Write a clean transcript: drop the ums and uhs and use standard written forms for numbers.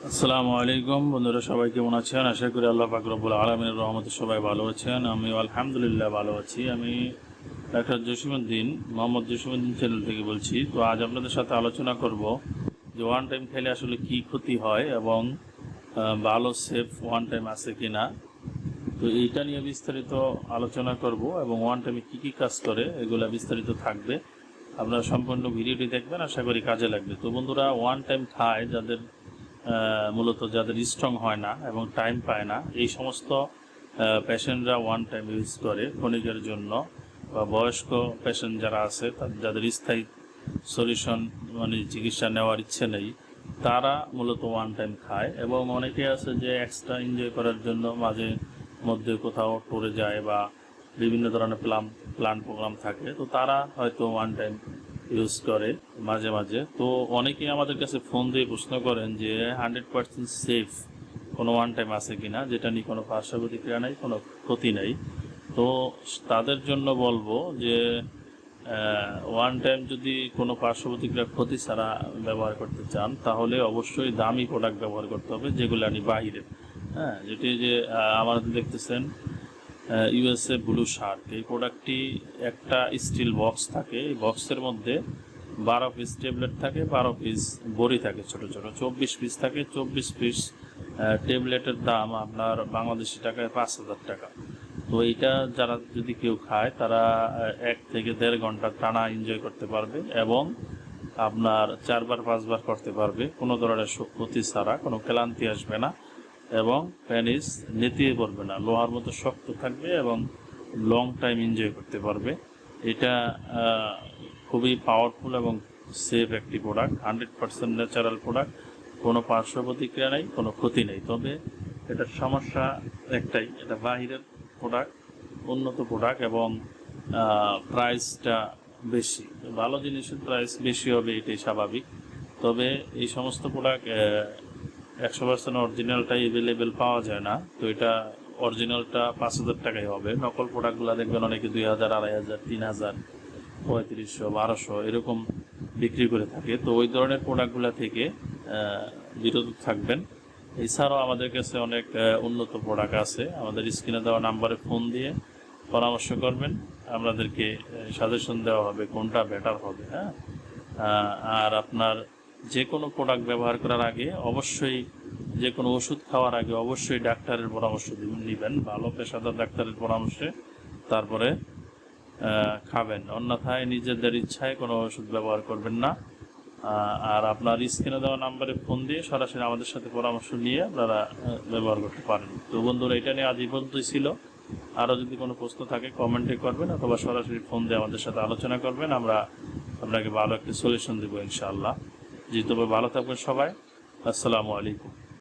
আসসালামু আলাইকুম বন্ধুরা, সবাই কেমন আছেন? আশা করি আল্লাহ পাক রব্বুল আলামিনের রহমতে সবাই ভালো আছেন। আমি আলহামদুলিল্লাহ ভালো আছি। আমি ডাক্তার জসিমউদ্দিন, মোহাম্মদ জসিমউদ্দিন চ্যানেল থেকে বলছি। তো আজ আপনাদের সাথে আলোচনা করব যে ওয়ান টাইম খেলে আসলে কি ক্ষতি হয় এবং ভালো সেফ ওয়ান টাইম আছে কিনা। তো এইটা নিয়ে বিস্তারিত আলোচনা করব এবং ওয়ান টাইমে কী কী কাজ করে এগুলো বিস্তারিত থাকবে। আপনারা সম্পূর্ণ ভিডিওটি দেখবেন, আশা করি কাজে লাগবে। তো বন্ধুরা, ওয়ান টাইম খায় মূলত যাদের স্ট্রং হয় না এবং টাইম পায় না, এই সমস্ত পেশেন্টরা ওয়ান টাইম ইউজ করে ক্ষণিকের জন্য, বা বয়স্ক পেশেন্ট যারা আছে যাদের স্থায়ী সলিউশন মানে চিকিৎসা নেওয়ার ইচ্ছে নেই, তারা মূলত ওয়ান টাইম খায়। এবং অনেকে আছে যে এক্সট্রা এনজয় করার জন্য মাঝে মধ্যে কোথাও ট্যুরে যায় বা বিভিন্ন ধরনের প্ল্যান প্রোগ্রাম থাকে, তো তারা হয়তো ওয়ান টাইম ইউজ করে মাঝে মাঝে। তো অনেকেই আমাদের কাছে ফোন দিয়ে প্রশ্ন করেন যে 100% সেফ কোনো ওয়ান টাইম আছে কিনা, যেটা নিয়ে কোনো পার্শ্ব প্রতিক্রিয়া নেই, কোনো ক্ষতি নেই। তো তাদের জন্য বলবো যে ওয়ান টাইম যদি কোনো পার্শ্ব প্রতিক্রিয়া ক্ষতি ছাড়া ব্যবহার করতে চান, তাহলে অবশ্যই দামি প্রোডাক্ট ব্যবহার করতে হবে, যেগুলো আপনি বাহিরে যেটি যে আমাদের দেখতেছেন ইউএসএ ব্লু শার্ক, এই প্রোডাক্টটি একটা স্টিল বক্স থাকে। এই বক্সের মধ্যে 12 পিস ট্যাবলেট থাকে, 12 পিস বড়ি থাকে, ছোট ছোট 24 পিস থাকে। 24 পিস ট্যাবলেটের দাম আপনার বাংলাদেশি টাকায় 5,000 টাকা। তো এইটা যারা যদি কেউ খায়, তারা 1 থেকে 1.5 ঘন্টা টানা এনজয় করতে পারবে এবং আপনার 4বার 5বার করতে পারবে, কোনো ধরনের ক্ষতি ছাড়া, কোনো ক্লান্তি আসবে না এবং প্যানিস নেতিয়ে পড়বে না, লোহার মতো শক্ত থাকবে এবং লং টাইম এনজয় করতে পারবে। এটা খুবই পাওয়ারফুল এবং সেফ একটি প্রোডাক্ট, 100% ন্যাচারাল প্রোডাক্ট, কোনো পার্শ্ব প্রতিক্রিয়া নেই, কোনো ক্ষতি নেই। তবে এটার সমস্যা একটাই, এটা বাহিরের প্রোডাক্ট, উন্নত প্রোডাক্ট এবং প্রাইসটা বেশি। ভালো জিনিসের প্রাইস বেশি হবে, এটাই স্বাভাবিক। তবে এই সমস্ত প্রোডাক্ট 100% অরিজিনালটাই অ্যাভেলেবেল পাওয়া যায় না। তো এটা অরিজিনালটা 5,000 টাকাই হবে। নকল প্রোডাক্টগুলো দেখবেন অনেকে 2,000, 2,500, 3,000, 3,500, 1,200 এরকম বিক্রি করে থাকে। তো ওই ধরনের প্রোডাক্টগুলো থেকে বিরত থাকবেন। এছাড়াও আমাদের কাছে অনেক উন্নত প্রোডাক্ট আছে। আমাদের স্ক্রিনে দেওয়া নাম্বারে ফোন দিয়ে পরামর্শ করবেন, আপনাদেরকে সাজেশন দেওয়া হবে কোনটা বেটার হবে। আর আপনার যে কোনো প্রোডাক্ট ব্যবহার করার আগে অবশ্যই, যে কোনো ওষুধ খাওয়ার আগে অবশ্যই ডাক্তারের পরামর্শ নেবেন, ভালো পেশাদার ডাক্তারের পরামর্শে তারপরে খাবেন। অন্যথায় নিজেদের ইচ্ছায় কোনো ওষুধ ব্যবহার করবেন না। আর আপনার স্ক্রিনে দেওয়া নাম্বারে ফোন দিয়ে সরাসরি আমাদের সাথে পরামর্শ নিয়ে আপনারা ব্যবহার করতে পারেন। তো বন্ধুরা, এটা নিয়ে আজ এই পর্যন্তই ছিল। আরও যদি কোনো প্রশ্ন থাকে কমেন্টে করবেন অথবা সরাসরি ফোন দিয়ে আমাদের সাথে আলোচনা করবেন, আমরা আপনাকে ভালো একটি সলিউশন দেবো ইনশাআল্লাহ। জি, তবে ভালো থাকবেন সবাই। আসসালামু আলাইকুম।